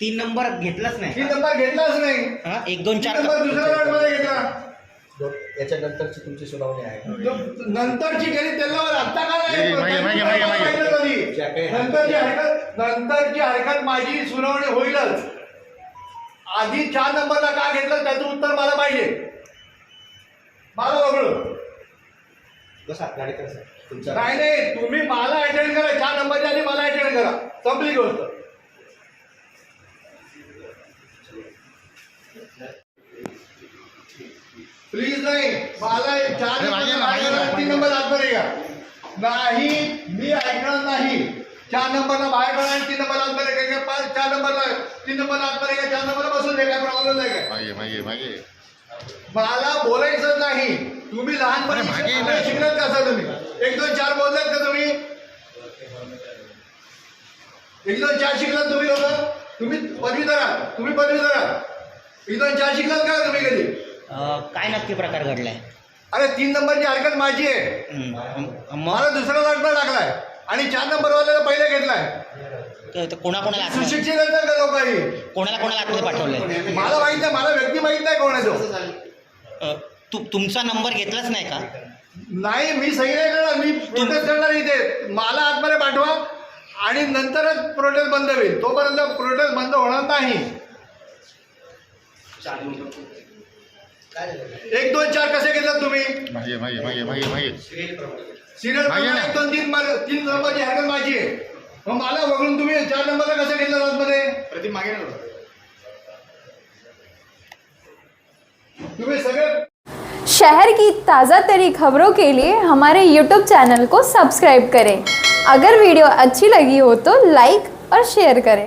3 number घेतलाच नाही. 3 number घेतलाच नाही. 1 2 4 नंबर दुसऱ्या लॉटमध्ये घेतला. याच्या नंतरची तुमची सुनावणी आहे. नंतरची गेली त्याला आता काय नंतरची हरकत माझी सुनावणी होईलच. आधी 4 नंबरला का घेतलं त्याचं उत्तर मला पाहिजे. मला बघलं बसा गाडी करा तुमच्या. नाही तुम्ही मला अटेंड करा. 4 नंबरच्या आधी मला अटेंड करा. संपली गोष्ट. प्लीज नाही मला 4 नंबर 3 नंबर आतमध्ये घ्या. नाही मी ऐकणार नाही. 4 नंबरला बाहेर काढा आणि 3 नंबर आतमध्ये घ्या. 4 नंबरला 3 नंबर आतमध्ये घ्या. 4 नंबरला बसून दे. काय प्रॉब्लेम नाही काय. मला बोलायचं नाही. तुम्ही लहानपणी शिकलात कसं तुम्ही 1 2 4 बोललात का तुम्ही 1 2 4 शिकलात तुम्ही लोक. तुम्ही पदवीधर आहात. 1 2 4 शिकलात का तुम्ही कधी. काय नक्की प्रकार घडलाय. अरे 3 नंबरची हरकत माझी आहे. मला दुसरा लॉटमध्ये टाकलाय आणि 4 नंबरवाल्याला पहिले घेतलाय. कोणाकोणाला सुशिक्षित असतात का लोकांनी. कोणाला आतमध्ये पाठवलंय मला माहित नाही. मला व्यक्ती माहित नाही कोण आहे तो. तुमचा नंबर घेतलाच नाही का. नाही मी सही नाही करणार. मी प्रोटेस्ट करणार इथे. मला आतमध्ये पाठवा आणि नंतरच प्रोटेस्ट बंद होईल. तोपर्यंत प्रोटेस्ट बंद होणार नाही. 1 2 4 कसे घेतलात तुम्ही. सिरियल 1 2 3 नंबरची हरकत माझी आहे. मग मला बघून तुम्ही 4 नंबरला कसं घेतलं आतमध्ये. प्रतिम मागे तुम्ही सगळे. शहर की ताज़ा तरी खबरों के लिए हमारे YouTube चैनल को सब्सक्राइब करें। अगर वीडियो अच्छी लगी हो तो लाइक और शेयर करें।